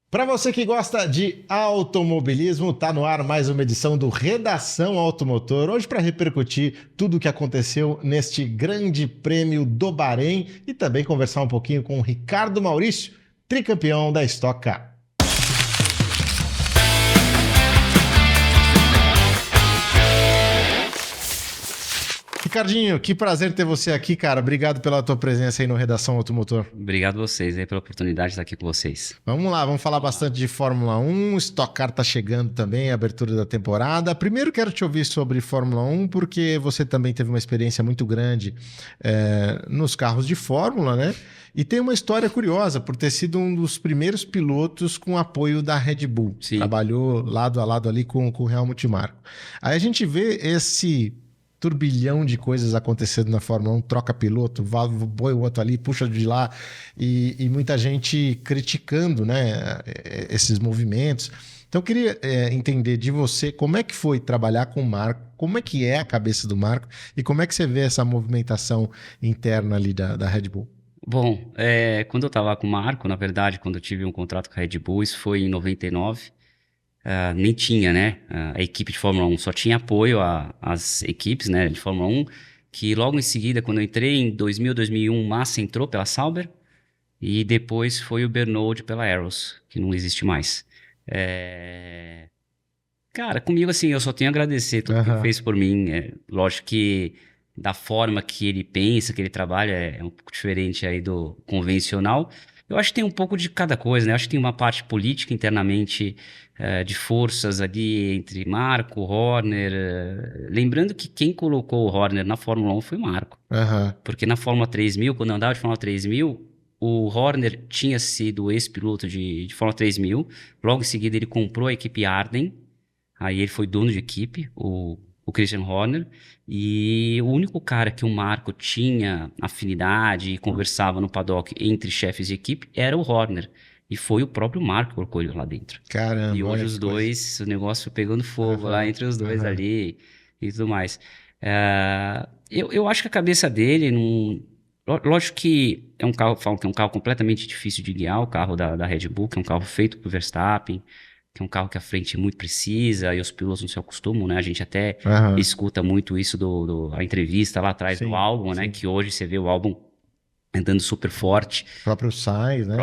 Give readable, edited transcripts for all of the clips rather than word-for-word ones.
Para você que gosta de automobilismo, tá no ar mais uma edição do Redação Automotor. Hoje para repercutir tudo o que aconteceu neste Grande Prêmio do Bahrein e também conversar um pouquinho com o Ricardo Maurício, tricampeão da Stock Car. Ricardinho, que prazer ter você aqui, cara. Obrigado pela tua presença aí no Redação Automotor. Obrigado a vocês aí pela oportunidade de estar aqui com vocês. Vamos lá, vamos falar bastante de Fórmula 1. Stock Car tá chegando também, a abertura da temporada. Primeiro quero te ouvir sobre Fórmula 1, porque você também teve uma experiência muito grande nos carros de Fórmula, né? E tem uma história curiosa, por ter sido um dos primeiros pilotos com apoio da Red Bull. Sim. Trabalhou lado a lado ali com o Helmut Marko. Aí a gente vê esse turbilhão de coisas acontecendo na Fórmula 1, troca piloto, põe o outro ali, puxa de lá, e muita gente criticando, né, esses movimentos. Então eu queria entender de você como é que foi trabalhar com o Marko, como é que é a cabeça do Marko e como é que você vê essa movimentação interna ali da Red Bull. Bom, quando eu estava com o Marko, na verdade, quando eu tive um contrato com a Red Bull, isso foi em 99, nem tinha, né, a equipe de Fórmula 1, só tinha apoio às equipes, né, de Fórmula 1, que logo em seguida, quando eu entrei em 2000, 2001, o Massa entrou pela Sauber e depois foi o Bernold pela Arrows, que não existe mais. Cara, comigo assim, eu só tenho a agradecer tudo que ele fez por mim. Lógico que da forma que ele pensa, que ele trabalha, é um pouco diferente aí do convencional. Eu acho que tem um pouco de cada coisa, né? Eu acho que tem uma parte política internamente, de forças ali entre Marko, Horner. Lembrando que quem colocou o Horner na Fórmula 1 foi o Marko. Porque na Fórmula 3000, quando eu andava de Fórmula 3000, o Horner tinha sido ex-piloto de Fórmula 3000. Logo em seguida ele comprou a equipe Arden. Aí ele foi dono de equipe, o Christian Horner, e o único cara que o Marko tinha afinidade e conversava no paddock entre chefes de equipe era o Horner. E foi o próprio Marko que colocou ele lá dentro. Caramba, E hoje os dois, o negócio pegando fogo lá entre os dois ali e tudo mais. Eu acho que a cabeça dele não... Lógico que é um carro, falam que é um carro completamente difícil de guiar, o carro da Red Bull, que é um carro feito por Verstappen, que é um carro que a frente é muito precisa e os pilotos não se acostumam, né? A gente até escuta muito isso a entrevista lá atrás do álbum, né? Que hoje você vê o álbum andando super forte. O próprio Sainz, né?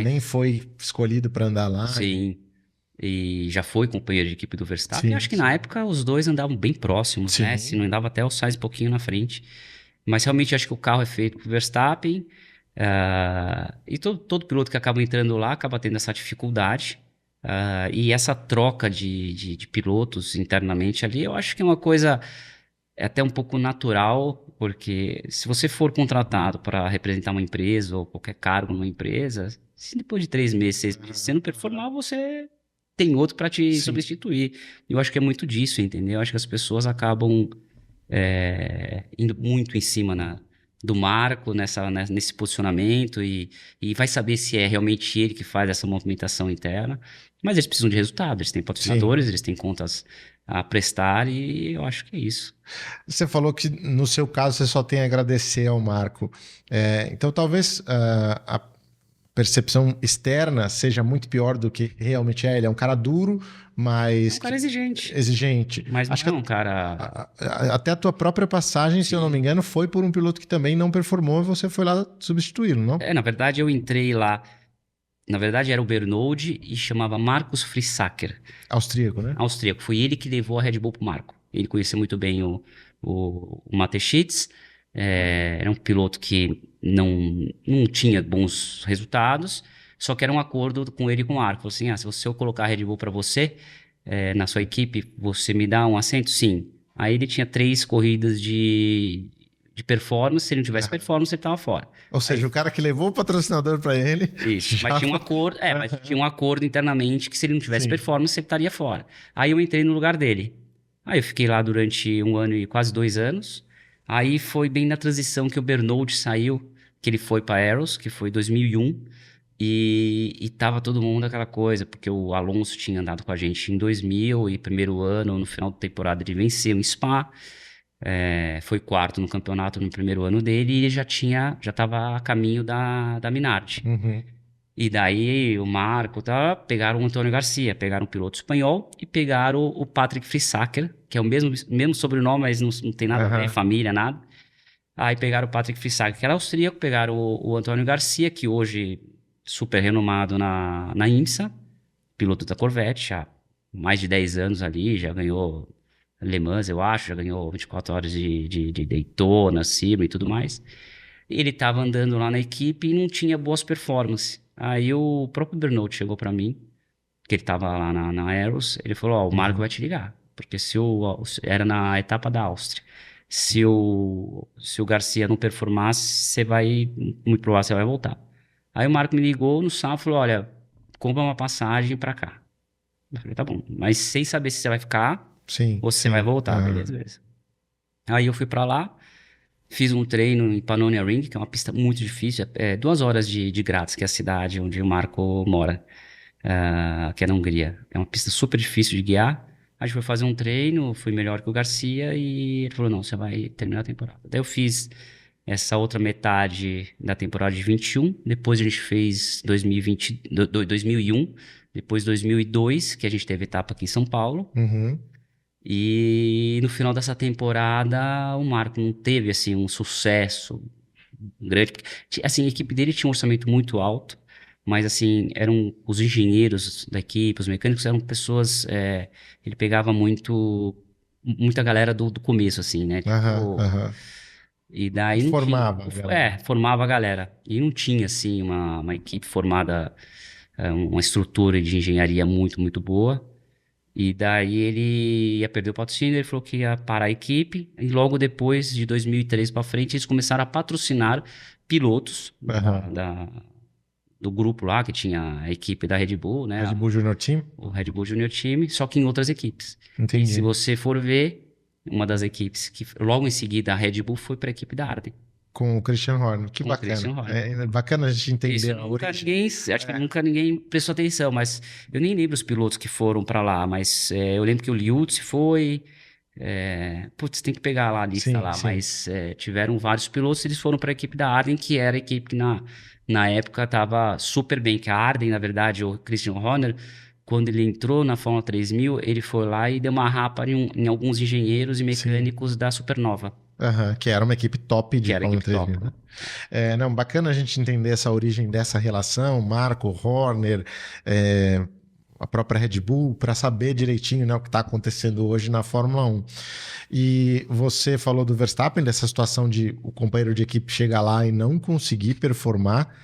Nem foi escolhido para andar lá. Sim. E já foi companheiro de equipe do Verstappen. E acho que na época os dois andavam bem próximos, né? Se não andava até o Sainz um pouquinho na frente. Mas realmente acho que o carro é feito pro Verstappen. E todo piloto que acaba entrando lá acaba tendo essa dificuldade. E essa troca de pilotos internamente ali, eu acho que é uma coisa até um pouco natural, porque se você for contratado para representar uma empresa ou qualquer cargo numa empresa, se depois de 3 meses, 6 meses, você não performar, você tem outro para te substituir. Eu acho que é muito disso, entendeu? Eu acho que as pessoas acabam indo muito em cima do Marko nesse posicionamento e vai saber se é realmente ele que faz essa movimentação interna. Mas eles precisam de resultado, eles têm patrocinadores, eles têm contas a prestar e eu acho que é isso. Você falou que no seu caso você só tem a agradecer ao Marko. Então talvez a percepção externa seja muito pior do que realmente é. Ele é um cara duro, mas... É um cara exigente. Exigente. Mas acho que é um cara... Até a tua própria passagem, se eu não me engano, foi por um piloto que também não performou e você foi lá substituí-lo, não? Na verdade eu entrei lá... Na verdade era o Bernold e chamava Markus Frissacker. Austríaco, né? Austríaco. Foi ele que levou a Red Bull pro Marko. Ele conhecia muito bem o Mateschitz. Era um piloto que não tinha bons resultados, só que era um acordo com ele e com o Marko. Falou assim, se eu colocar a Red Bull para você, na sua equipe, você me dá um assento? Sim. Aí ele tinha 3 corridas de performance, se ele não tivesse performance, ele estava fora. Ou seja, o cara que levou o patrocinador para ele... Isso, mas tinha um acordo, mas tinha um acordo internamente que se ele não tivesse performance, ele estaria fora. Aí eu entrei no lugar dele. Aí eu fiquei lá durante 1 ano e quase 2 anos. Aí foi bem na transição que o Bernold saiu, que ele foi para Arrows, que foi 2001, e tava todo mundo aquela coisa, porque o Alonso tinha andado com a gente em 2000, e primeiro ano, no final da temporada, ele venceu em Spa, foi 4º no campeonato no primeiro ano dele, e ele já estava a caminho da Minardi. E daí o Marco tá, pegaram o Antônio Garcia, pegaram um piloto espanhol e pegaram o Patrick Friesacker, que é o mesmo sobrenome, mas não tem nada a ver, Aham. família, nada. Aí pegaram o Patrick Friesacker, que era austríaco, pegaram o Antônio Garcia, que hoje super renomado na IMSA, piloto da Corvette, há mais de 10 anos ali, já ganhou Le Mans, eu acho, já ganhou 24 horas de Daytona, Sebring e tudo mais. Ele estava andando lá na equipe e não tinha boas performances. Aí o próprio Bernoulli chegou para mim, que ele estava lá na Aeros, ele falou, ó, o Marco Uhum. vai te ligar, porque era na etapa da Áustria. Se o Garcia não performasse, você vai, muito provável, você vai voltar. Aí o Marco me ligou no sábado e falou, olha, compra uma passagem para cá. Eu falei, tá bom, mas sem saber se você vai ficar Sim, ou se você vai sim. voltar, Aham. beleza, beleza. Aí eu fui para lá, fiz um treino em Pannonia Ring, que é uma pista muito difícil, é 2 horas de Graz, que é a cidade onde o Marco mora, que é na Hungria. É uma pista super difícil de guiar. A gente foi fazer um treino, fui melhor que o Garcia e ele falou, não, você vai terminar a temporada. Daí eu fiz essa outra metade da temporada de 21, depois a gente fez 2020, 2001, depois 2002, que a gente teve etapa aqui em São Paulo, Uhum. e no final dessa temporada o Marco não teve assim um sucesso grande, porque, assim, a equipe dele tinha um orçamento muito alto, mas assim, eram os engenheiros da equipe, os mecânicos eram pessoas, ele pegava muita galera do começo, assim, né? Aham, Tipo, aham. e daí não tinha, Formava, galera. formava a galera, e não tinha, assim, uma equipe formada, uma estrutura de engenharia muito boa. E daí ele ia perder o patrocínio, ele falou que ia parar a equipe, e logo depois, de 2003 para frente, eles começaram a patrocinar pilotos Aham. do grupo lá, que tinha a equipe da Red Bull, né, Red Bull Junior Team? o Red Bull Junior Team, só que em outras equipes. E se Entendi. você for ver, uma das equipes que logo em seguida a Red Bull foi para a equipe da Arden, Com o Christian Horner. Que com o bacana. Christian Horner. É bacana a gente Isso entender a nunca origem. ninguém, acho que É. nunca ninguém prestou atenção, mas eu nem lembro os pilotos que foram para lá, mas eu lembro que o Liuzzi foi, putz, tem que pegar lá a lista Sim, lá, sim. mas tiveram vários pilotos, eles foram para a equipe da Arden, que era a equipe que na época estava super bem, que a Arden, na verdade, o Christian Horner, quando ele entrou na Fórmula 3000, ele foi lá e deu uma rapa em alguns engenheiros e Sim. mecânicos da Supernova, Aham, que era uma equipe top que de era a Fórmula equipe 3000, top né? lá. Não, bacana a gente entender essa origem dessa relação, Marco, Horner, é, a própria Red Bull, para saber direitinho, né, o que está acontecendo hoje na Fórmula 1. E você falou do Verstappen, dessa situação de o companheiro de equipe chegar lá e não conseguir performar.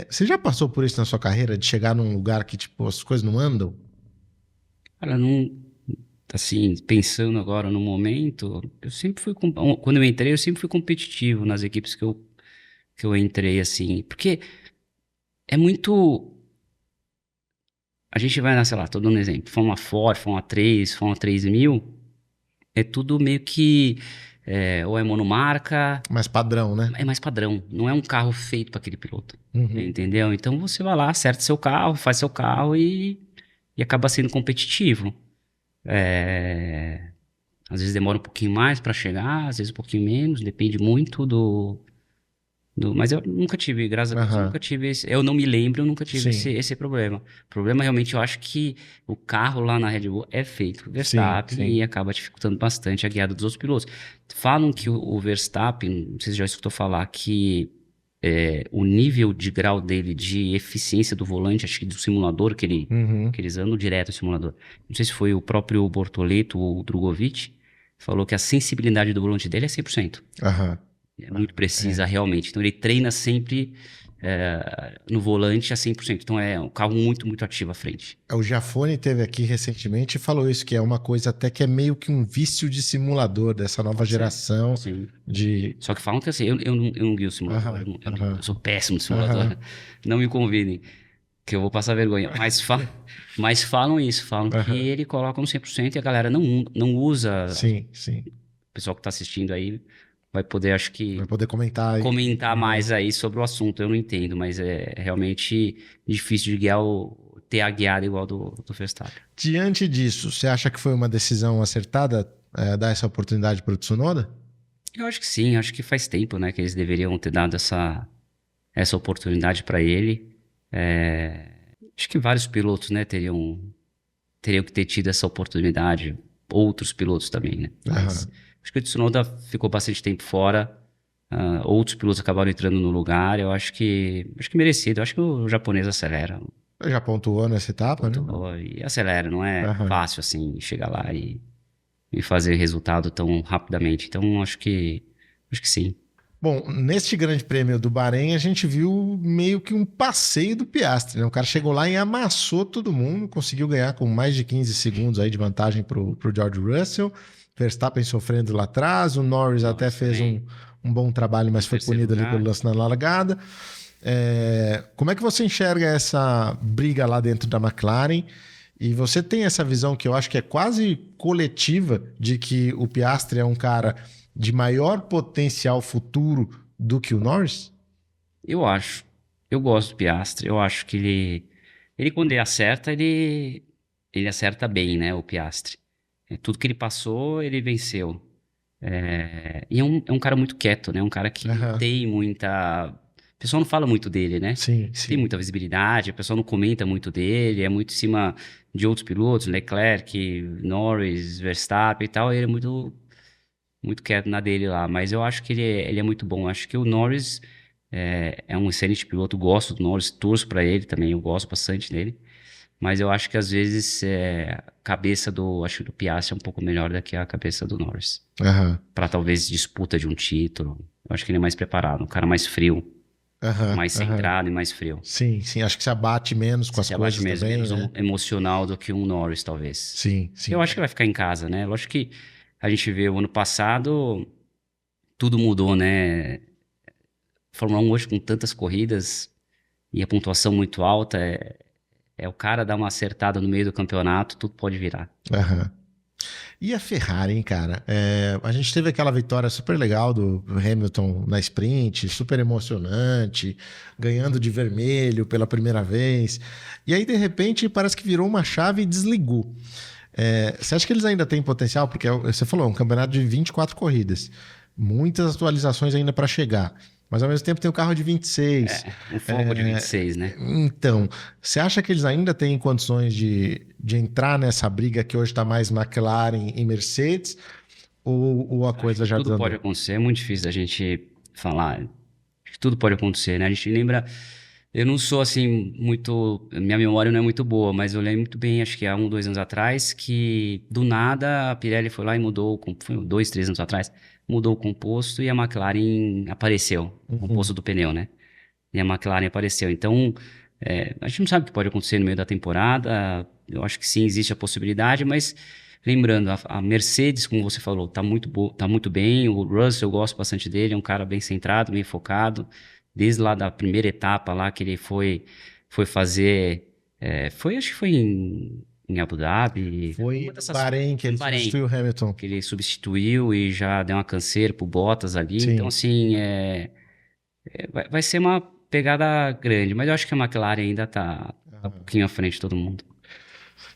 Você já passou por isso na sua carreira, de chegar num lugar que tipo, as coisas não andam? Cara, não, assim, pensando agora no momento, eu sempre fui, quando eu entrei, eu sempre fui competitivo nas equipes que eu entrei, assim, porque é muito, a gente vai, sei lá, tô dando um exemplo, Fórmula Ford, Fórmula 3, Fórmula 3000, é tudo meio que, ou é monomarca, Mais padrão, né? é mais padrão, não é um carro feito para aquele piloto, Uhum. entendeu? Então você vai lá, acerta seu carro, faz seu carro e acaba sendo competitivo. É, Às vezes demora um pouquinho mais para chegar, às vezes um pouquinho menos, depende muito Mas eu nunca tive, graças a Deus, eu Aham. nunca tive esse. Eu não me lembro, eu nunca tive esse, Sim, esse problema. O problema realmente eu acho que o carro lá na Red Bull é feito pro sim, Verstappen e sim. acaba dificultando bastante a guiada dos outros pilotos. Falam que o Verstappen, não sei se já escutou falar, que o nível de grau dele de eficiência do volante, acho que do simulador Uhum. que eles andam direto no simulador. Não sei se foi o próprio Bortoleto ou o Drogovic, falou que a sensibilidade do volante dele é 100%. Aham. É muito precisa É. realmente. Então ele treina sempre no volante a 100%. Então é um carro muito ativo à frente. O Jafone teve aqui recentemente e falou isso, que é uma coisa até que é meio que um vício de simulador dessa nova Pode ser. geração Sim. de... Só que falam que assim, eu não guio o simulador. Aham, Eu aham, sou péssimo de simulador. aham, Não me convidem, que eu vou passar vergonha. Mas falam isso, falam que aham. ele coloca no 100% e a galera não usa. Sim, sim. O pessoal que está assistindo aí vai poder, acho Vai que, poder comentar aí. comentar mais aí sobre o assunto. Eu não entendo, mas é realmente difícil de guiar ter a guiada igual do Verstappen. Diante disso, você acha que foi uma decisão acertada dar essa oportunidade para o Tsunoda? Eu acho que sim, acho que faz tempo, né, que eles deveriam ter dado essa oportunidade para ele. Acho que vários pilotos, né, teriam que ter tido essa oportunidade, outros pilotos também, né? Mas Aham. acho que o Tsunoda ficou bastante tempo fora, outros pilotos acabaram entrando no lugar, eu acho que merecido, eu acho que o japonês acelera, Já pontuou nessa etapa, né? e acelera, não é Aham. fácil assim chegar lá e fazer resultado tão rapidamente, então acho que sim. Bom, neste Grande Prêmio do Bahrein, a gente viu meio que um passeio do Piastri, né? O cara chegou lá e amassou todo mundo, conseguiu ganhar com mais de 15 segundos aí de vantagem para o George Russell. Verstappen sofrendo lá atrás, o Norris até Norris fez também, um bom trabalho, mas em foi terceiro punido ali pelo lugar. lance na largada. Como é que você enxerga essa briga lá dentro da McLaren? E você tem essa visão que eu acho que é quase coletiva de que o Piastri é um cara de maior potencial futuro do que o Norris? Eu acho. Eu gosto do Piastri. Eu acho que ele quando ele acerta, ele acerta bem, né? O Piastri. Tudo que ele passou, ele venceu. E é um cara muito quieto, né? Um cara que não Aham. tem muita. O pessoal não fala muito dele, né? Sim, Não tem sim. muita visibilidade, o pessoal não comenta muito dele, é muito em cima de outros pilotos, Leclerc, Norris, Verstappen e tal. E ele é muito quieto na dele lá, mas eu acho que ele é muito bom. Eu acho que o Norris é um excelente piloto, gosto do Norris, torço para ele também, eu gosto bastante dele. Mas eu acho que às vezes a cabeça acho que do Piastri é um pouco melhor do que a cabeça do Norris. Aham. Para talvez disputa de um título. Eu acho que ele é mais preparado, um cara mais frio, Aham. mais Aham. centrado e mais frio. Sim, sim. Acho que se abate menos com as Se abate coisas mesmo, também, menos né? emocional do que um Norris, talvez. Sim, Eu sim. acho que vai ficar em casa, né? Lógico que a gente vê o ano passado, tudo mudou, né? Fórmula 1 hoje com tantas corridas e a pontuação muito alta, é o cara dar uma acertada no meio do campeonato, tudo pode virar. Aham. E a Ferrari, hein, cara? A gente teve aquela vitória super legal do Hamilton na sprint, super emocionante, ganhando de vermelho pela primeira vez. E aí, de repente, parece que virou uma chave e desligou. Você acha que eles ainda têm potencial? Porque você falou, é um campeonato de 24 corridas. Muitas atualizações ainda para chegar. Mas ao mesmo tempo tem o carro de 26. Um foco de 26, né? Então, você acha que eles ainda têm condições de entrar nessa briga que hoje está mais McLaren e Mercedes? Ou a Acho coisa que já tudo pode desandou? acontecer, é muito difícil a gente falar. Acho que tudo pode acontecer, né? A gente lembra. Eu não sou assim muito. Minha memória não é muito boa, mas eu lembro muito bem, acho que há 2 anos atrás, que do nada a Pirelli foi lá e mudou, foi 2, 3 anos atrás, mudou o composto e a McLaren apareceu, o Uhum. composto do pneu, né? E a McLaren apareceu. Então, a gente não sabe o que pode acontecer no meio da temporada. Eu acho que sim, existe a possibilidade, mas lembrando, a Mercedes, como você falou, tá muito boa, tá muito bem. O Russell, eu gosto bastante dele, é um cara bem centrado, bem focado. Desde lá da primeira etapa lá que ele foi fazer, acho que foi em Abu Dhabi, Foi uma no dessas, Bahrein que foi ele no Bahrein, substituiu o Hamilton. que ele substituiu e já deu uma canseira pro Bottas ali. Então, Sim. assim, vai ser uma pegada grande, mas eu acho que a McLaren ainda tá um pouquinho à frente de todo mundo.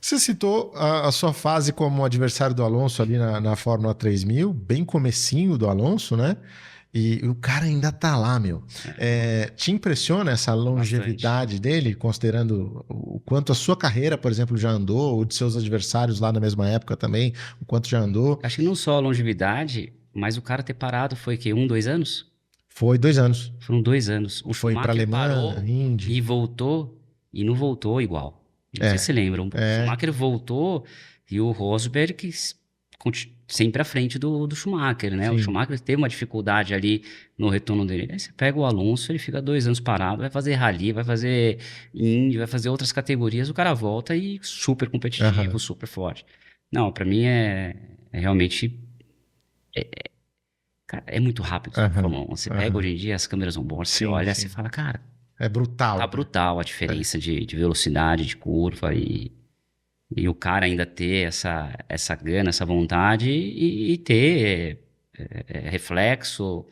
Você citou a sua fase como adversário do Alonso ali na Fórmula 3000, bem comecinho do Alonso, né? E o cara ainda tá lá, meu. Te impressiona essa Bastante. longevidade dele, considerando o quanto a sua carreira, por exemplo, já andou, ou de seus adversários lá na mesma época também, o quanto já andou? Acho que não só a longevidade, mas o cara ter parado foi que 2 anos? Foi 2 anos. Foram 2 anos. O Foi para Schumacher Alemã, parou Indy. e voltou, e não voltou igual. Não sei se É, você lembra. O é, Schumacher voltou e o Rosberg sempre à frente do Schumacher, né? O sim. Schumacher teve uma dificuldade ali no retorno dele. Aí você pega o Alonso, ele fica 2 anos parado, vai fazer rally, vai fazer Indy, vai fazer outras categorias, o cara volta e super competitivo, Aham, super forte. Não, pra mim é realmente. Cara, é muito rápido a aham, Fórmula 1. Você pega aham. hoje em dia as câmeras on-board, você Sim, olha, você sim. fala, cara, É tá brutal, né? brutal a diferença de velocidade, de curva e o cara ainda ter essa gana, essa vontade e ter reflexo.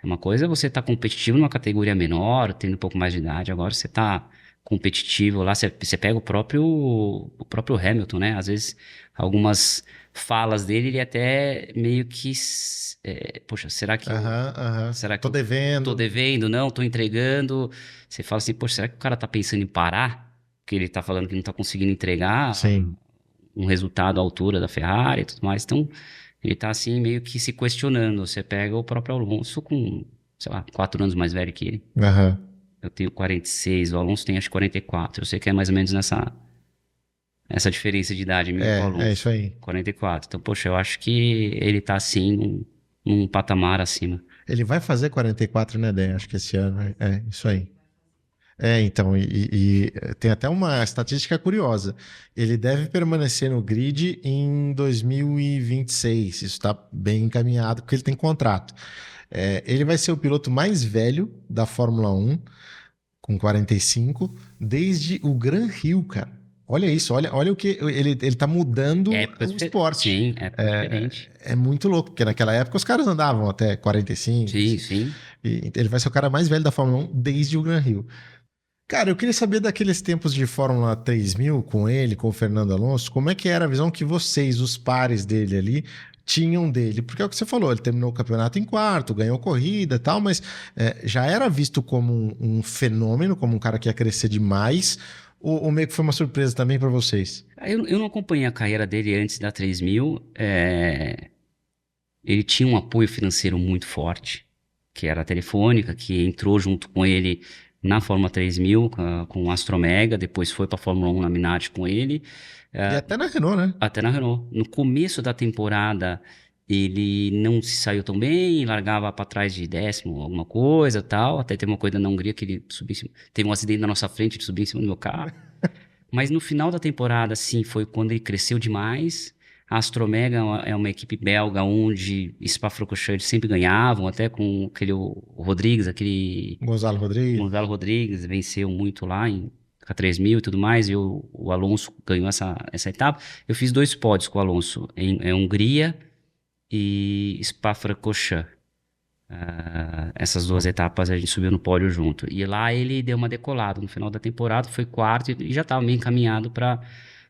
Uma coisa é você estar competitivo numa categoria menor, tendo um pouco mais de idade. Agora você tá competitivo lá. Você pega o próprio Hamilton, né? Às vezes, algumas falas dele, ele até meio que... poxa, será que será que Tô eu tô devendo. devendo? Não, tô entregando. Você fala assim, poxa, será que o cara tá pensando em parar? Porque ele tá falando que não tá conseguindo entregar Sim. um resultado à altura da Ferrari e tudo mais. Então, ele tá assim meio que se questionando. Você pega o próprio Alonso com, sei lá, 4 anos mais velho que ele. Aham. Eu tenho 46, o Alonso tem acho que 44. Eu sei que é mais ou menos essa diferença de idade minha com o É isso Alonso. aí. 44. Então, poxa, eu acho que ele tá assim num patamar acima. Ele vai fazer 44, né, Dé? Acho que esse ano. É, isso aí. É, então, tem até uma estatística curiosa. Ele deve permanecer no grid em 2026. Isso está bem encaminhado, porque ele tem contrato. Ele vai ser o piloto mais velho da Fórmula 1, com 45, desde o Gran Rio, cara. Olha isso, olha o que ele tá mudando o esporte. Sim, época diferente. É muito louco, porque naquela época os caras andavam até 45. Sim, sim. E ele vai ser o cara mais velho da Fórmula 1 desde o Gran Rio. Cara, eu queria saber daqueles tempos de Fórmula 3000 com ele, com o Fernando Alonso, como é que era a visão que vocês, os pares dele ali, tinham dele? Porque é o que você falou, ele terminou o campeonato em quarto, ganhou corrida e tal, mas já era visto como um fenômeno, como um cara que ia crescer demais, ou meio que foi uma surpresa também para vocês? Eu não acompanhei a carreira dele antes da 3000. Ele tinha um apoio financeiro muito forte, que era a Telefônica, que entrou junto com ele na Fórmula 3000, com o Astromega, depois foi para a Fórmula 1 na Minardi com ele, E eh, até na Renault, né? até na Renault. No começo da temporada, ele não se saiu tão bem, largava para trás de décimo, alguma coisa tal. Até teve uma coisa na Hungria que ele subiu em cima, teve um acidente na nossa frente, ele subiu em cima do meu carro. Mas no final da temporada, sim, foi quando ele cresceu demais. A Astromega é uma equipe belga onde Spa-Francorchamps sempre ganhavam, até com o Rodrigues, aquele Gonzalo Rodrigues. Gonzalo Rodrigues venceu muito lá em K3000 e tudo mais, e o Alonso ganhou essa etapa. Eu fiz 2 pódios com o Alonso, em Hungria e Spa-Francorchamps. Essas 2 etapas a gente subiu no pódio junto. E lá ele deu uma decolada. No final da temporada foi quarto e já estava meio encaminhado para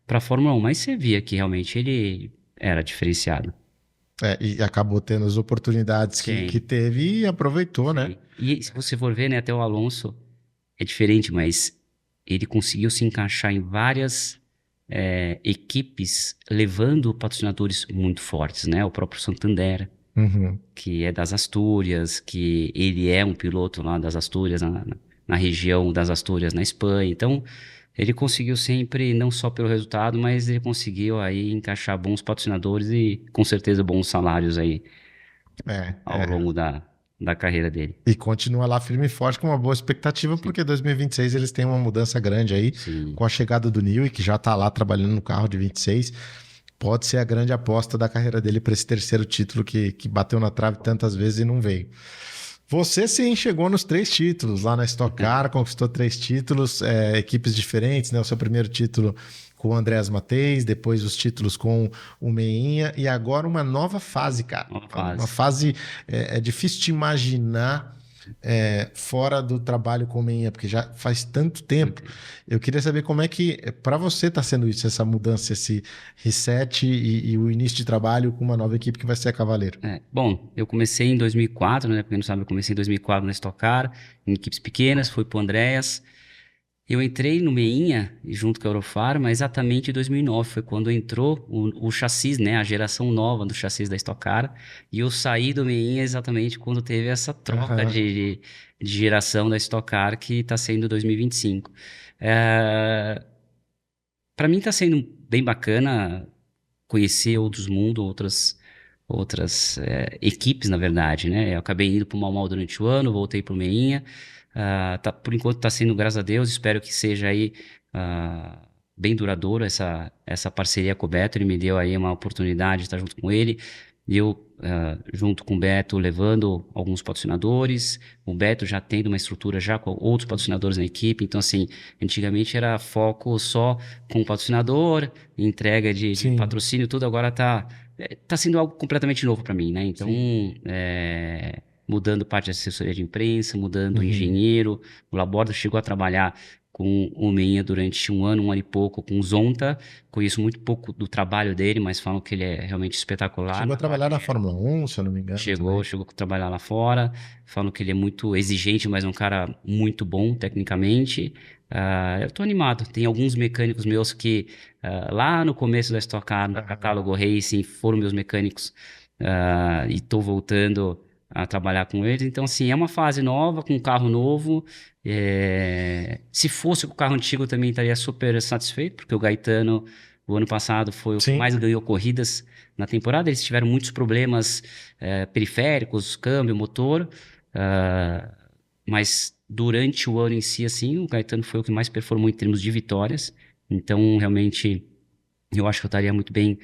a Fórmula 1. Mas você via que realmente ele era diferenciado. E acabou tendo as oportunidades que Sim, teve e aproveitou, né? sim. E se você for ver, né, até o Alonso é diferente, mas ele conseguiu se encaixar em várias equipes, levando patrocinadores muito fortes, né? O próprio Santander, Uhum. que é das Astúrias, que ele é um piloto lá das Astúrias, na região das Astúrias, na Espanha. Então, ele conseguiu sempre, não só pelo resultado, mas ele conseguiu aí encaixar bons patrocinadores e, com certeza, bons salários aí É, ao é. longo da carreira dele. E continua lá firme e forte com uma boa expectativa, Sim, porque 2026 eles têm uma mudança grande aí sim. com a chegada do Newey, que já está lá trabalhando no carro de 26. Pode ser a grande aposta da carreira dele para esse terceiro título que bateu na trave tantas vezes e não veio. Você sim chegou nos 3 títulos lá na Stock Car, conquistou 3 títulos, equipes diferentes, né? O seu primeiro título com o Andreas Matheus, depois os títulos com o Meinha e agora uma nova fase, cara. Uma Uma fase. fase é difícil de imaginar fora do trabalho com o Meinha, porque já faz tanto tempo. Eu queria saber como é que para você está sendo isso, essa mudança, esse reset e o início de trabalho com uma nova equipe que vai ser a Cavaleiro. Bom, eu comecei em 2004, né? Pra quem não sabe, eu comecei em 2004 na Stock Car, em equipes pequenas, fui pro Andreas. Eu entrei no Meinha, junto com a Eurofarma, exatamente em 2009. Foi quando entrou o chassis, né? A geração nova do chassis da Stock Car. E eu saí do Meinha exatamente quando teve essa troca Aham. de geração da Stock Car, que está sendo 2025. É, Para mim está sendo bem bacana conhecer outros mundos, outras equipes, na verdade, né? Eu acabei indo para o Mal durante o ano, voltei para o Meinha. Por enquanto está sendo, graças a Deus, espero que seja aí bem duradouro essa parceria com o Beto. Ele me deu aí uma oportunidade de estar junto com ele. E eu, junto com o Beto, levando alguns patrocinadores. O Beto já tendo uma estrutura já com outros patrocinadores na equipe. Então, assim, antigamente era foco só com o patrocinador, entrega de Sim, patrocínio, tudo. Agora tá sendo algo completamente novo para mim, né? Então, sim. mudando parte da assessoria de imprensa, mudando o Uhum. engenheiro. O Laborda chegou a trabalhar com o Meinha durante um ano e pouco com o Zonta. Conheço muito pouco do trabalho dele, mas falam que ele é realmente espetacular. Chegou a trabalhar na Fórmula 1, se eu não me engano. Chegou a trabalhar lá fora. Falam que ele é muito exigente, mas é um cara muito bom tecnicamente. Eu tô animado. Tem alguns mecânicos meus que lá no começo da Stock Car, no catálogo Racing, foram meus mecânicos e tô voltando a trabalhar com eles. Então, assim, é uma fase nova, com um carro novo. Se fosse com o carro antigo, eu também estaria super satisfeito, porque o Gaetano, o ano passado, foi o que mais ganhou corridas na temporada. Eles tiveram muitos problemas periféricos, câmbio, motor, mas durante o ano em si, assim, o Gaetano foi o que mais performou em termos de vitórias. Então, realmente, eu acho que eu estaria muito bem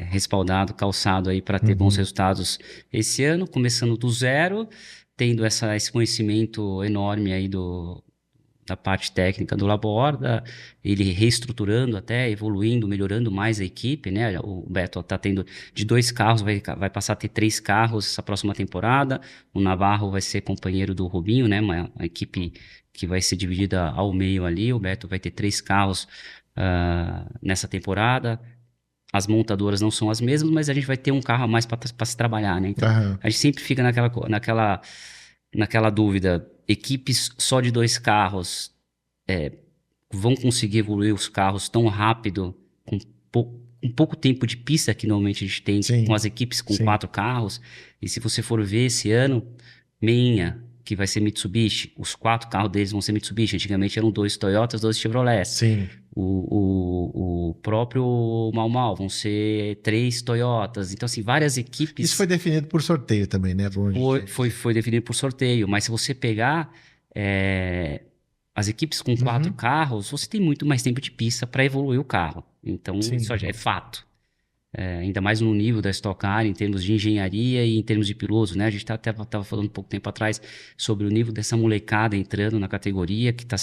respaldado, calçado aí para ter bons resultados esse ano, começando do zero, tendo esse conhecimento enorme aí da parte técnica do Laborda, ele reestruturando até, evoluindo, melhorando mais a equipe, né? O Beto tá tendo de 2 carros, vai passar a ter 3 carros essa próxima temporada. O Navarro vai ser companheiro do Rubinho, né? Uma equipe que vai ser dividida ao meio ali. O Beto vai ter 3 carros nessa temporada. As montadoras não são as mesmas, mas a gente vai ter um carro a mais para se trabalhar, né? Então, a gente sempre fica naquela dúvida. Equipes só de 2 carros vão conseguir evoluir os carros tão rápido, com pouco tempo de pista que normalmente a gente tem com as equipes com 4 carros. E se você for ver esse ano, Meinha, que vai ser Mitsubishi, os 4 carros deles vão ser Mitsubishi. Antigamente eram 2 Toyotas, 2 Chevrolets. Sim. O próprio Mau vão ser 3 Toyotas. Então, assim, várias equipes... Isso foi definido por sorteio também, né? Foi definido por sorteio. Mas se você pegar as equipes com 4 carros, você tem muito mais tempo de pista para evoluir o carro. Então, isso já é fato. Ainda mais no nível da Stock Car, em termos de engenharia e em termos de pilotos, né? A gente estava falando um pouco tempo atrás sobre o nível dessa molecada entrando na categoria, que tá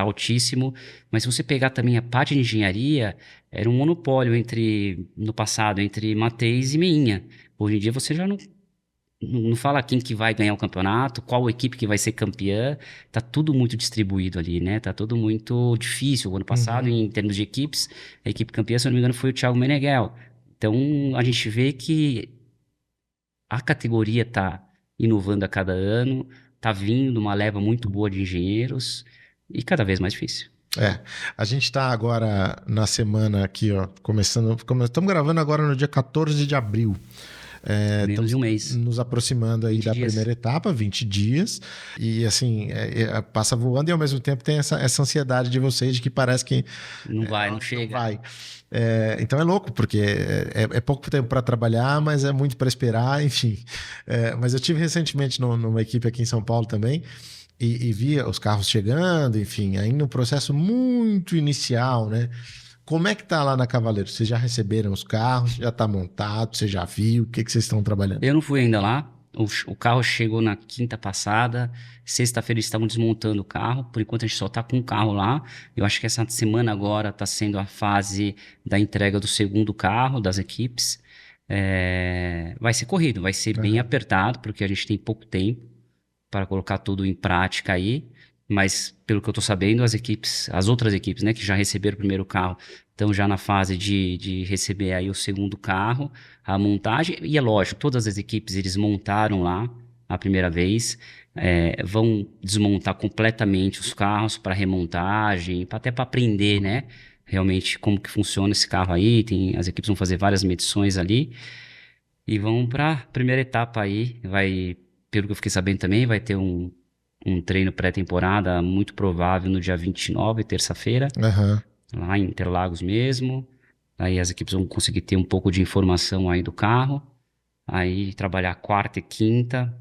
altíssimo. Mas se você pegar também a parte de engenharia, era um monopólio no passado, entre Mateis e Meinha. Hoje em dia você já não fala quem que vai ganhar o campeonato, qual equipe que vai ser campeã. Tá tudo muito distribuído ali, né? Tá tudo muito difícil. O ano passado, em termos de equipes, a equipe campeã, se eu não me engano, foi o Thiago Meneghel. Então, a gente vê que a categoria está inovando a cada ano, está vindo uma leva muito boa de engenheiros e cada vez mais difícil. A gente está agora na semana aqui, ó, estamos gravando agora no dia 14 de abril. Menos de um mês. Nos aproximando aí da primeira etapa, 20 dias. E assim, passa voando e ao mesmo tempo tem essa ansiedade de vocês de que parece que... Não chega. Não vai. Então é louco, porque é pouco tempo para trabalhar, mas é muito para esperar, enfim. Mas eu tive recentemente numa equipe aqui em São Paulo também, e via os carros chegando, enfim, ainda um processo muito inicial, né? Como é que tá lá na Cavaleiro? Vocês já receberam os carros? Já tá montado? Você já viu? O que vocês estão trabalhando? Eu não fui ainda lá. O carro chegou na quinta passada. Sexta-feira eles estavam desmontando o carro. Por enquanto a gente só tá com o carro lá. Eu acho que essa semana agora tá sendo a fase da entrega do segundo carro das equipes. Vai ser corrido, vai ser bem apertado, porque a gente tem pouco tempo para colocar tudo em prática aí. Mas, pelo que eu estou sabendo, as outras equipes, né, que já receberam o primeiro carro, estão já na fase de receber aí o segundo carro, a montagem. E é lógico, todas as equipes, eles montaram lá a primeira vez, vão desmontar completamente os carros para remontagem, até para aprender, né, realmente como que funciona esse carro aí. As equipes vão fazer várias medições ali e vão para a primeira etapa aí. Pelo que eu fiquei sabendo também, vai ter um treino pré-temporada muito provável no dia 29, terça-feira, lá em Interlagos mesmo. Aí as equipes vão conseguir ter um pouco de informação aí do carro. Aí trabalhar quarta e quinta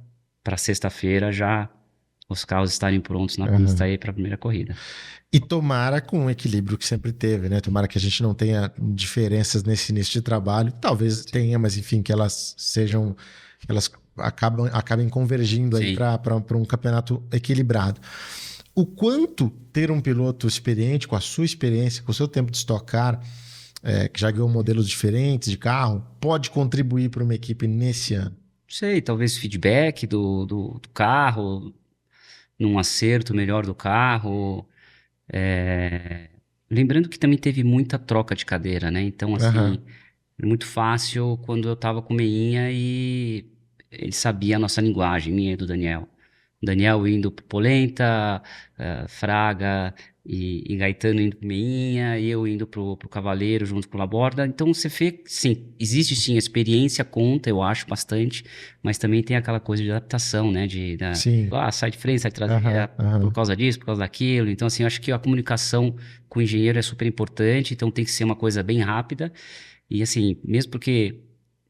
para sexta-feira já os carros estarem prontos na pista aí para a primeira corrida. E tomara com o equilíbrio que sempre teve, né? Tomara que a gente não tenha diferenças nesse início de trabalho. Talvez tenha, mas enfim, que elas acabem convergindo aí para um campeonato equilibrado. O quanto ter um piloto experiente, com a sua experiência, com o seu tempo de Stock Car, que já ganhou modelos diferentes de carro, pode contribuir para uma equipe nesse ano? Sei, talvez feedback do carro, num acerto melhor do carro. Lembrando que também teve muita troca de cadeira, né? Então, Aham. assim, muito fácil quando eu tava com o Meinha e ele sabia a nossa linguagem, minha e do Daniel. Daniel indo pro Polenta, Fraga e Gaetano indo pro Meinha, e eu indo pro Cavaleiro junto com o Laborda. Então você vê, sim, existe sim, a experiência conta, eu acho, bastante, mas também tem aquela coisa de adaptação, né? Sim. Sai de frente, sai de Aham, traseira, por aham. causa disso, por causa daquilo. Então, assim, eu acho que a comunicação com o engenheiro é super importante, então tem que ser uma coisa bem rápida. E assim, mesmo porque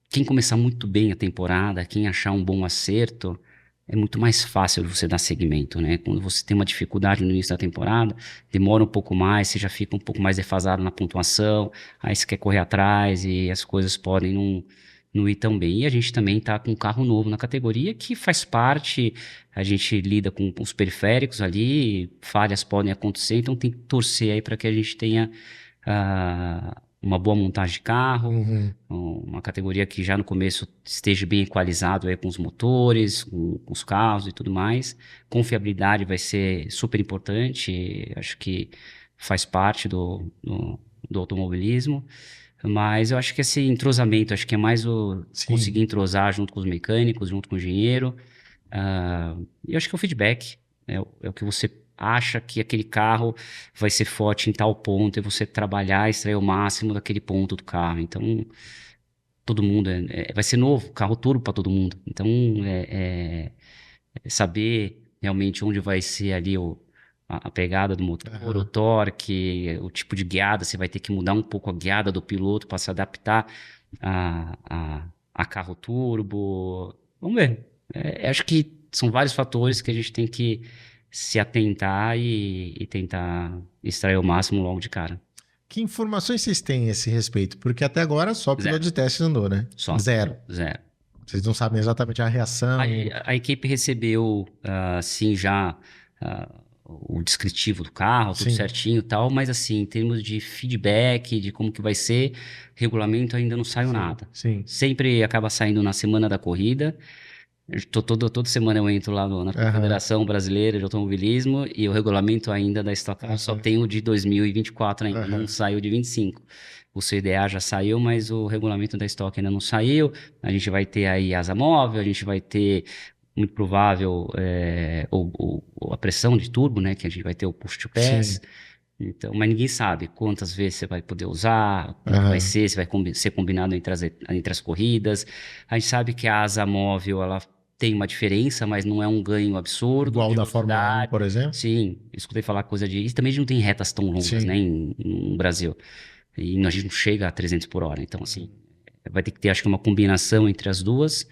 quem começar muito bem a temporada, quem achar um bom acerto, é muito mais fácil de você dar seguimento, né? Quando você tem uma dificuldade no início da temporada, demora um pouco mais, você já fica um pouco mais defasado na pontuação, aí você quer correr atrás e as coisas podem não ir tão bem. E a gente também está com um carro novo na categoria que faz parte, a gente lida com os periféricos ali, falhas podem acontecer, então tem que torcer aí para que a gente tenha uma boa montagem de carro, Uhum. uma categoria que já no começo esteja bem equalizado aí com os motores, com os carros e tudo mais. Confiabilidade vai ser super importante, acho que faz parte do automobilismo. Mas eu acho que esse entrosamento, acho que é mais o Sim. conseguir entrosar junto com os mecânicos, junto com o engenheiro. E eu acho que é o feedback, né? É o que você acha que aquele carro vai ser forte em tal ponto, e você trabalhar, extrair o máximo daquele ponto do carro. Então, todo mundo vai ser novo, carro turbo para todo mundo. Então, é saber realmente onde vai ser ali a pegada do motor, o Aham. torque, o tipo de guiada, você vai ter que mudar um pouco a guiada do piloto para se adaptar a carro turbo. Vamos ver. Acho que são vários fatores que a gente tem que se atentar e tentar extrair o máximo logo de cara. Que informações vocês têm a esse respeito? Porque até agora só o piloto Zero. de testes andou, né? Só. Zero. Zero. Vocês não sabem exatamente a A, reação. a equipe recebeu, sim, já o descritivo do carro, tudo Sim, certinho e tal, mas assim, em termos de feedback, de como que vai ser, regulamento ainda não saiu sim, nada. sim. Sempre acaba saindo na semana da corrida. Toda semana eu entro lá na Aham, Confederação Brasileira de Automobilismo e o regulamento ainda da Stock Car só aham, tem o de 2024 ainda, não aham. saiu de 25. O CDA já saiu, mas o regulamento da Stock ainda não saiu. A gente vai ter aí asa móvel, a gente vai ter, muito provável, a pressão de turbo, né? Que a gente vai ter o push to pass. Sim, Então, mas ninguém sabe quantas vezes você vai poder usar, como que vai aham. ser, se vai ser combinado entre as corridas. A gente sabe que a asa móvel, ela tem uma diferença, mas não é um ganho absurdo Igual de da Fórmula 1, velocidade. por exemplo? Sim, escutei falar coisa de... E também a gente não tem retas tão longas, né, Sim. no Brasil. E a gente não chega a 300 por hora. Então, assim, vai ter que ter, acho que, uma combinação entre as duas.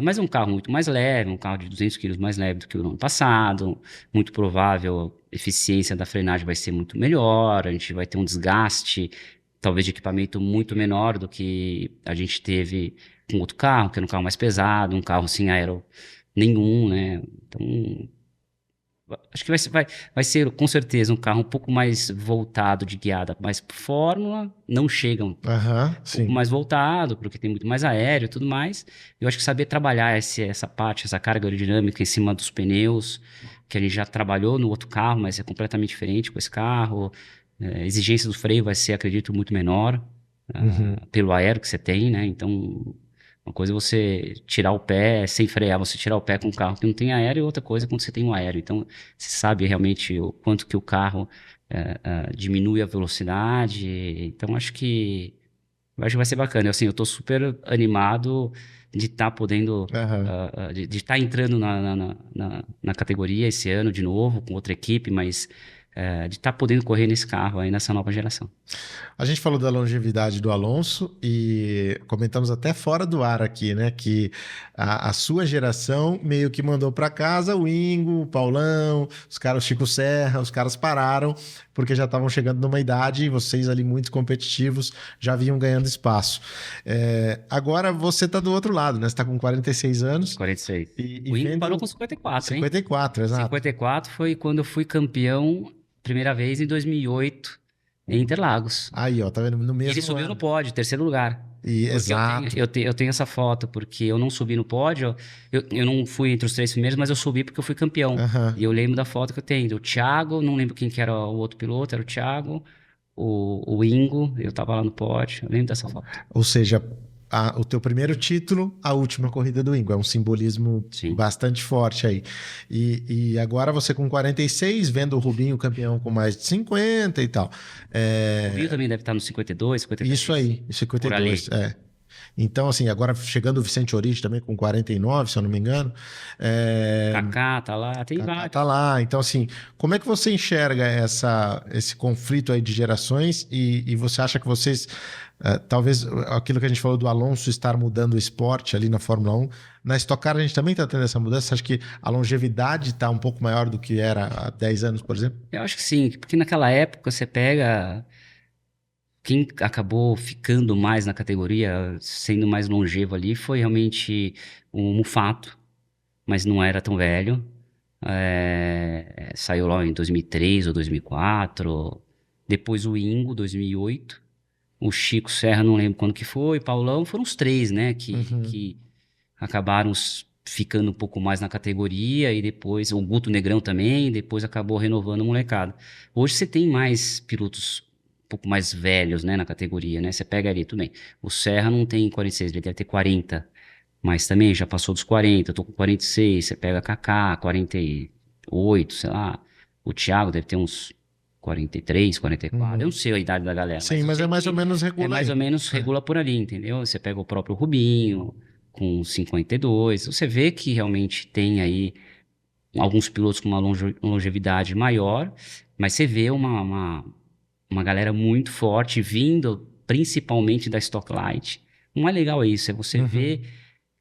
Mas é um carro muito mais leve, um carro de 200 quilos mais leve do que o ano passado. Muito provável a eficiência da frenagem vai ser muito melhor. A gente vai ter um desgaste, talvez de equipamento muito menor do que a gente teve com outro carro, que era um carro mais pesado, um carro sem aero nenhum, né? Então, acho que vai ser com certeza um carro um pouco mais voltado de guiada, mas por fórmula não chega um Aham, pouco sim. mais voltado, porque tem muito mais aéreo e tudo mais. Eu acho que saber trabalhar essa parte, essa carga aerodinâmica em cima dos pneus, que a gente já trabalhou no outro carro, mas é completamente diferente com esse carro. A exigência do freio vai ser, acredito, muito menor, Uhum. pelo aéreo que você tem, né? Então, uma coisa é você tirar o pé sem frear, você tirar o pé com um carro que não tem aéreo, e outra coisa é quando você tem um aéreo. Então, você sabe realmente o quanto que o carro diminui a velocidade. Então, acho que vai ser bacana. Assim, eu tô super animado de estar podendo, Aham. de estar entrando na categoria esse ano de novo, com outra equipe, mas de estar podendo correr nesse carro aí nessa nova geração. A gente falou da longevidade do Alonso e comentamos até fora do ar aqui, né? Que a sua geração meio que mandou para casa o Ingo, o Paulão, os caras, o Chico Serra, os caras pararam porque já estavam chegando numa idade e vocês ali muito competitivos já vinham ganhando espaço. Agora você tá do outro lado, né? Você tá com 46 anos 46. e O Ingo parou vendo com 54, hein? 54, exato. 54 foi quando eu fui campeão primeira vez em 2008, em Interlagos. Aí, ó, tá vendo? No mesmo Ele subiu ano. no pódio, terceiro lugar. Exato. Eu tenho essa foto, porque eu não subi no pódio, eu não fui entre os 3 primeiros, mas eu subi porque eu fui campeão. Aham. E eu lembro da foto que eu tenho. O Thiago, não lembro quem que era o outro piloto, era o Thiago, o Ingo, eu tava lá no pódio, eu lembro dessa foto. Ou seja, o teu primeiro título, a última corrida do Ingo. É um simbolismo Sim. bastante forte aí. E agora você com 46, vendo o Rubinho campeão com mais de 50 e tal. O Rio também deve estar no 52, 53. Isso aí, Por ali. 52, Então, assim, agora chegando o Vicente Origi também com 49, se eu não me engano. Kaká tá lá, tem Kaká vários. tá lá. Então, assim, como é que você enxerga esse conflito aí de gerações e você acha que vocês, talvez aquilo que a gente falou do Alonso estar mudando o esporte ali na Fórmula 1, na Stock Car a gente também está tendo essa mudança? Você acha que a longevidade está um pouco maior do que era há 10 anos, por exemplo? Eu acho que sim, porque naquela época você pega quem acabou ficando mais na categoria, sendo mais longevo ali, foi realmente o Mufato, mas não era tão velho. Saiu lá em 2003 ou 2004. Depois o Ingo, 2008. O Chico Serra, não lembro quando que foi. Paulão, foram os três, né? Que acabaram ficando um pouco mais na categoria. E depois o Guto Negrão também. Depois acabou renovando o molecada. Hoje você tem mais pilotos um pouco mais velhos, né? Na categoria, né? Você pega ali, tudo bem. O Serra não tem 46, ele deve ter 40. Mas também já passou dos 40, eu tô com 46, você pega Kaká, 48, sei lá. O Thiago deve ter uns 43, 44. Eu não sei a idade da galera, Sim, mas eu mas é sei mais ou que menos é regular mais aí. ou menos regula por ali, entendeu? Você pega o próprio Rubinho com 52. Você vê que realmente tem aí alguns pilotos com uma longevidade maior, mas você vê uma galera muito forte vindo principalmente da Stocklight. O mais legal é isso, é você ver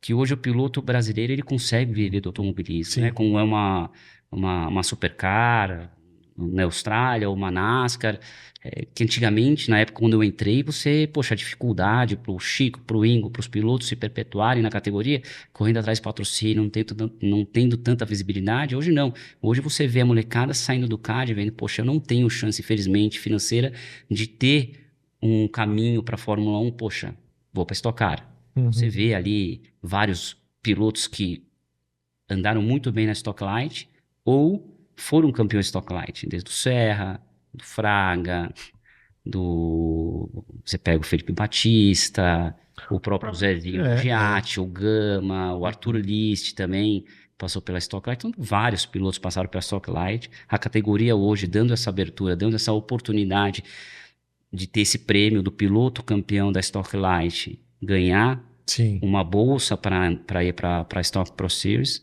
que hoje o piloto brasileiro ele consegue viver do automobilismo, né? Sim. Como é uma supercar na Austrália ou uma NASCAR, que antigamente, na época quando eu entrei, poxa, a dificuldade pro Chico, pro Ingo, pros pilotos se perpetuarem na categoria, correndo atrás de patrocínio, não tendo tanta visibilidade, hoje não. Hoje você vê a molecada saindo do CAD, vendo, poxa, eu não tenho chance, infelizmente, financeira de ter um caminho para a Fórmula 1, poxa, vou para Stock Car. Você vê ali vários pilotos que andaram muito bem na Stocklight ou foram campeões Stocklight, desde o Serra, do Fraga, você pega o Felipe Batista, o próprio Zezinho Giatti, o Gama, o Arthur List também passou pela Stocklight. Então, vários pilotos passaram pela Stocklight. A categoria hoje dando essa abertura, dando essa oportunidade de ter esse prêmio do piloto campeão da Stocklight ganhar Sim. uma bolsa para ir para a Stock Pro Series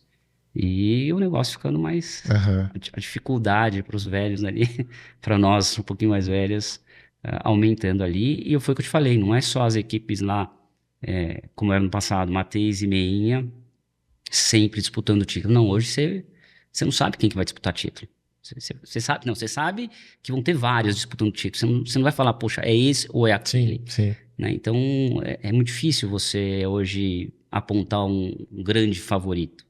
e o negócio ficando mais a dificuldade para os velhos ali, para nós um pouquinho mais velhos, aumentando ali. E foi o que eu te falei, não é só as equipes lá, como era no passado, Matheus e Meinha, sempre disputando o título. Não, hoje você não sabe quem que vai disputar título. Você sabe que vão ter vários disputando título. Você não vai falar, poxa, é esse ou é aquele. Sim. Né? Então, é muito difícil você hoje apontar um grande favorito.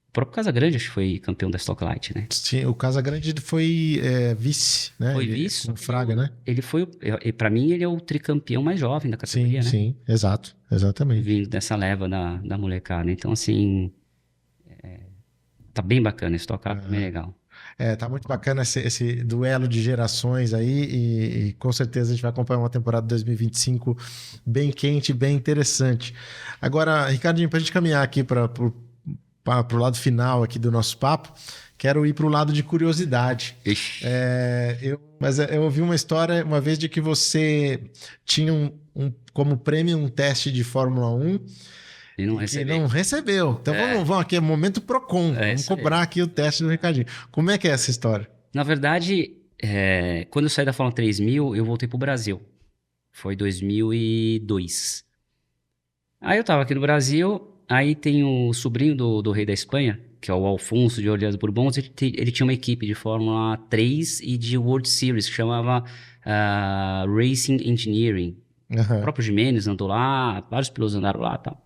O próprio Casagrande acho que foi campeão da Stocklight, né? Sim, o Casagrande foi vice, né? Foi vice. Com o Fraga, né? Ele foi, para mim, ele é o tricampeão mais jovem da categoria, né? Sim, exato, exatamente. Vindo dessa leva da molecada. Então, assim, tá bem bacana, esse Stock Car, bem legal. Tá muito bacana esse duelo de gerações aí e com certeza a gente vai acompanhar uma temporada 2025 bem quente, bem interessante. Agora, Ricardinho, para a gente caminhar aqui para o lado final aqui do nosso papo, quero ir para o lado de curiosidade. Mas eu ouvi uma história uma vez de que você tinha como prêmio um teste de Fórmula 1 e não recebeu. Então vamos aqui, é momento Procon. Vamos cobrar aqui o teste do Ricardinho. Como é que é essa história? Na verdade, quando eu saí da Fórmula 3000, eu voltei pro Brasil. Foi 2002. Aí eu tava aqui no Brasil, aí tem o sobrinho do rei da Espanha, que é o Alfonso de Orleans Bourbons, ele tinha uma equipe de Fórmula 3 e de World Series, que chamava Racing Engineering. O próprio Jimenez andou lá, vários pilotos andaram lá e tal.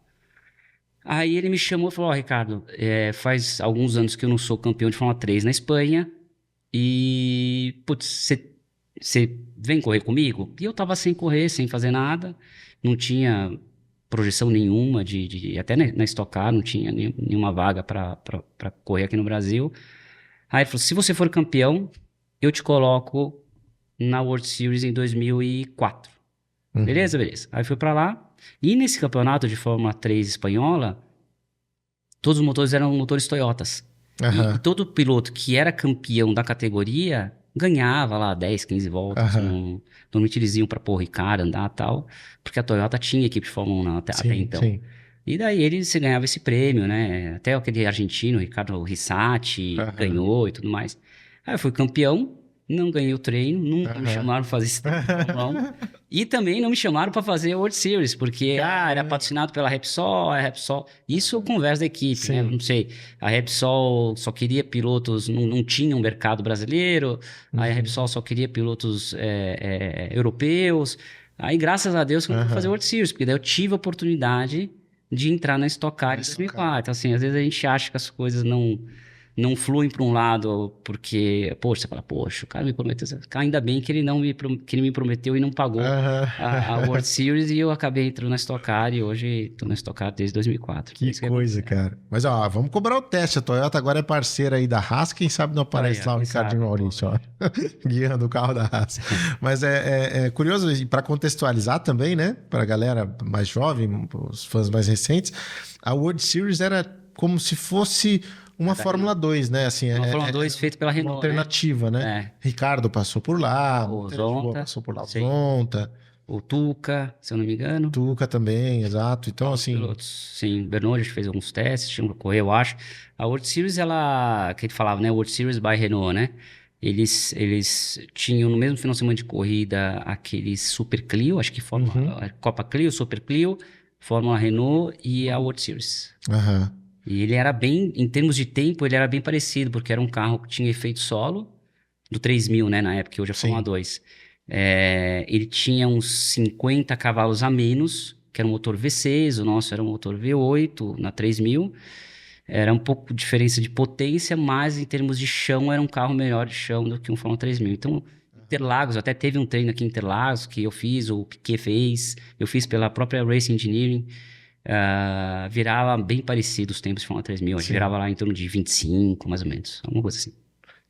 Aí ele me chamou e falou, Ricardo, faz alguns anos que eu não sou campeão de Fórmula 3 na Espanha e, putz, você vem correr comigo? E eu tava sem correr, sem fazer nada, não tinha projeção nenhuma até na Stock Car não tinha nenhuma vaga para correr aqui no Brasil. Aí ele falou, se você for campeão, eu te coloco na World Series em 2004. Beleza, beleza. Aí fui para lá, e nesse campeonato de Fórmula 3 espanhola, todos os motores eram motores Toyotas. E todo piloto que era campeão da categoria ganhava lá 10, 15 voltas. Normalmente eles iam pra Ricardo andar e tal, porque a Toyota tinha equipe de Fórmula 1 até então. Sim. E daí você ganhava esse prêmio, né? Até aquele argentino, Ricardo Rissati, ganhou e tudo mais. Aí eu fui campeão, não ganhei o treino, nunca me chamaram pra fazer esse treino de Fórmula 1. E também não me chamaram para fazer a World Series, porque era patrocinado pela Repsol, a Repsol... Isso eu converso da equipe, né? Não sei, a Repsol só queria pilotos, não tinha um mercado brasileiro, aí a Repsol só queria pilotos europeus. Aí, graças a Deus, eu fui fazer a World Series, porque daí eu tive a oportunidade de entrar na Stock Car em 2004. Então, assim, às vezes a gente acha que as coisas não fluem para um lado, porque, poxa, você fala, poxa, o cara me prometeu, ainda bem que ele me prometeu e não pagou a World Series, e eu acabei entrando na Stock Car, e hoje estou na Stock Car desde 2004. Que coisa, cara. Mas, ó, vamos cobrar o teste, a Toyota agora é parceira aí da Haas, quem sabe não aparece lá o Ricardinho Maurício, ó, guiando o carro da Haas. Mas é curioso, e para contextualizar também, né, para a galera mais jovem, os fãs mais recentes, a World Series era como se fosse uma Fórmula 2, né? Assim, uma Fórmula 2 feita pela Renault. Uma alternativa, né? Ricardo passou por lá, o Zonta passou por lá, o Zonta. O Tuca, se eu não me engano. Tuca também, exato. Então, assim... Pilotos. Sim, Bernoulli fez alguns testes, tinha que correr, eu acho. A World Series, que ele falava, né? World Series by Renault, né? Eles tinham no mesmo final de semana de corrida aqueles Super Clio, acho que Copa Clio, Super Clio, Fórmula Renault e a World Series. E ele era bem, em termos de tempo, ele era bem parecido, porque era um carro que tinha efeito solo, do 3000, né, na época, que hoje é Fórmula 2. Ele tinha uns 50 cavalos a menos, que era um motor V6, o nosso era um motor V8 na 3000. Era um pouco diferença de potência, mas em termos de chão, era um carro melhor de chão do que um Fórmula 3000. Então, Interlagos, até teve um treino aqui em Interlagos, que eu fiz, o Piquet fez, eu fiz pela própria Racing Engineering. Virava bem parecido os tempos de Fórmula 3000, a gente virava lá em torno de 25, mais ou menos, alguma coisa assim.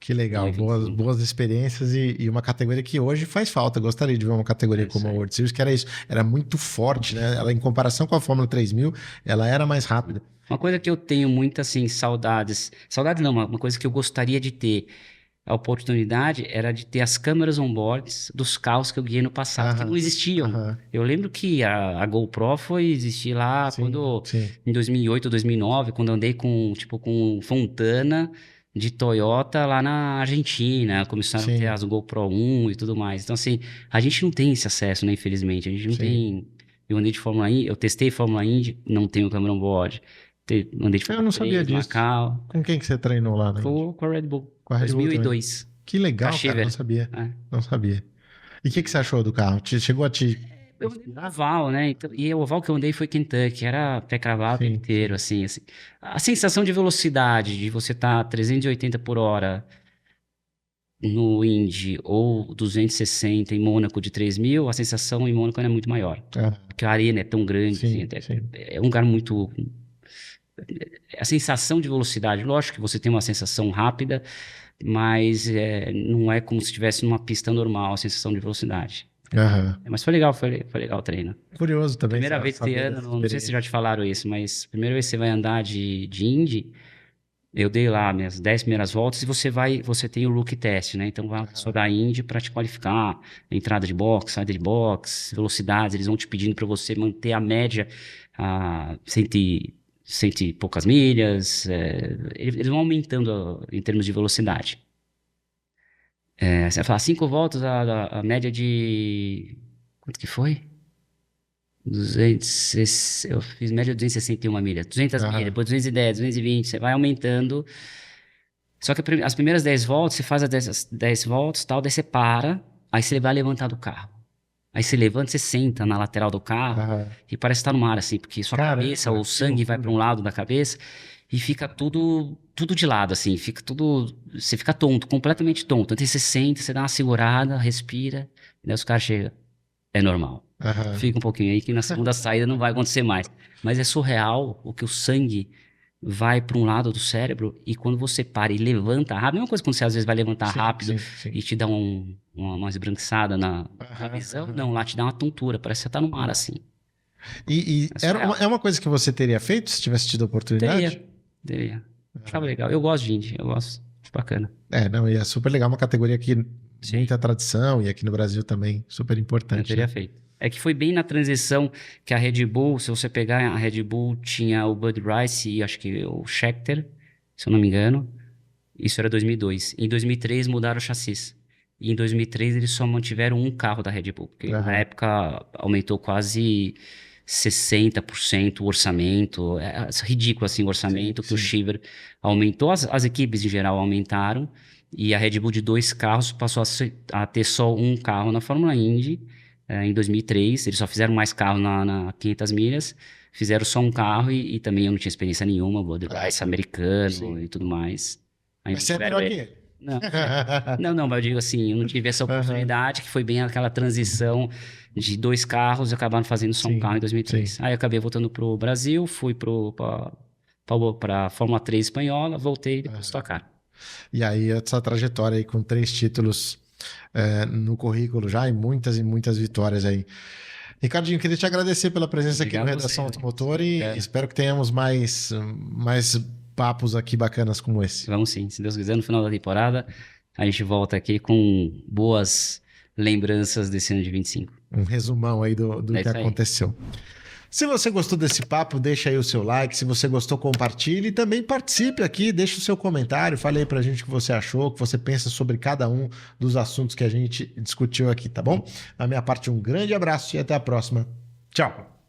Que legal, boas experiências e uma categoria que hoje faz falta. Gostaria de ver uma categoria como a World Series, que era isso, era muito forte, né? Ela, em comparação com a Fórmula 3000, ela era mais rápida. Uma coisa que eu tenho muito, assim, saudade não, uma coisa que eu gostaria de ter a oportunidade era de ter as câmeras on-board dos carros que eu guiei no passado, que não existiam. Eu lembro que a GoPro foi existir lá em 2008, 2009, quando eu andei com Fontana de Toyota lá na Argentina, começaram a ter as GoPro 1 e tudo mais. Então, assim, a gente não tem esse acesso, né, infelizmente. A gente não tem... Eu andei de Fórmula Indy, eu testei Fórmula Indy, não tenho câmera on-board. Andei de Fórmula 3, eu não sabia disso. Macau. Com quem que você treinou lá, né? Com a Red Bull. Com a Red Bull 2002. Que legal, cara, não sabia. Não sabia. E o que você achou do carro? Chegou a te... Eu andei no oval, né? E o oval que eu andei foi Kentucky, era pé cravado inteiro, assim. A sensação de velocidade, de você estar 380 por hora no Indy ou 260 em Mônaco de 3000, a sensação em Mônaco é muito maior. Porque a arena é tão grande, é um lugar muito... A sensação de velocidade, lógico que você tem uma sensação rápida, mas não é como se estivesse numa pista normal, a sensação de velocidade. Mas foi legal o treino. Curioso também. Primeira vez que você anda, não sei se já te falaram isso, mas primeira vez que você vai andar de Indy, eu dei lá minhas 10 primeiras voltas e você tem o look test, né? Então vai só da Indy para te qualificar, entrada de box, saída de box, velocidades, eles vão te pedindo para você manter a média a 100 e poucas milhas, eles vão aumentando em termos de velocidade. Você vai falar 5 voltas, a média de... Quanto que foi? 200, eu fiz média de 261 milhas, 200 milhas, depois 210, 220, você vai aumentando. Só que as primeiras 10 voltas, você faz as 10 voltas, tal, daí você para, aí você vai levantar do carro. Aí você levanta, você senta na lateral do carro e parece estar no mar, assim, porque sua cabeça, o sangue vai para um lado da cabeça. e fica tudo de lado, assim, fica tudo, você fica tonto, completamente tonto. Então você senta, você dá uma segurada, respira, e daí os caras chegam, é normal. Aham. Fica um pouquinho aí que na segunda saída não vai acontecer mais. Mas é surreal o que o sangue vai para um lado do cérebro e quando você para e levanta rápido, a mesma coisa quando você às vezes vai levantar Sim, rápido sim, sim. e te dá uma esbranquiçada na Aham, visão, aham. não, lá te dá uma tontura, parece que você tá no mar assim. E É era surreal. é uma coisa que você teria feito se tivesse tido a oportunidade? Teria. Achava legal. Eu gosto de Indy, eu gosto. Acho bacana. É, não, e é super legal, uma categoria que Sim, muita tradição e aqui no Brasil também super eu importante, teria né? feito. É que foi bem na transição que a Red Bull, se você pegar a Red Bull, tinha o Bud Rice e acho que o Scheckter, se eu não me engano. Isso era 2002. Em 2003 mudaram o chassis. E em 2003 eles só mantiveram um carro da Red Bull, porque na Aham. época aumentou quase 60% o orçamento. É ridículo assim o Sim, orçamento que o sim. Chiver aumentou. As equipes em geral aumentaram. E a Red Bull de dois carros passou a ter só um carro na Fórmula Indy. Em 2003, eles só fizeram mais carro na 500 milhas. Fizeram só um carro e também eu não tinha experiência nenhuma, Bud Rice Aham. americano Sim. e tudo mais. Aí Mas você é mantiveram melhor que ele. ele. Não, não, não, mas eu digo assim, eu não tive essa Aham. oportunidade, que foi bem aquela transição de dois carros e acabaram fazendo só um carro em Sim, sim. 2003. Aí eu acabei voltando pro Brasil, fui pra Fórmula 3 espanhola, voltei e depois Aham. tocar. E aí, essa trajetória aí com 3 títulos no currículo já e muitas vitórias aí. Ricardinho, queria te agradecer pela presença aqui no Obrigado a Redação vocês, amigos. Automotor e Bacana. espero que tenhamos mais papos aqui bacanas como esse. Vamos sim, se Deus quiser, no final da temporada, a gente volta aqui com boas lembranças desse ano de 25. Um resumão aí do É que isso aí. aconteceu. Se você gostou desse papo, deixa aí o seu like. Se você gostou, compartilhe e também participe aqui, deixe o seu comentário, fale aí pra gente o que você achou, o que você pensa sobre cada um dos assuntos que a gente discutiu aqui, tá bom? Da minha parte, um grande abraço e até a próxima. Tchau!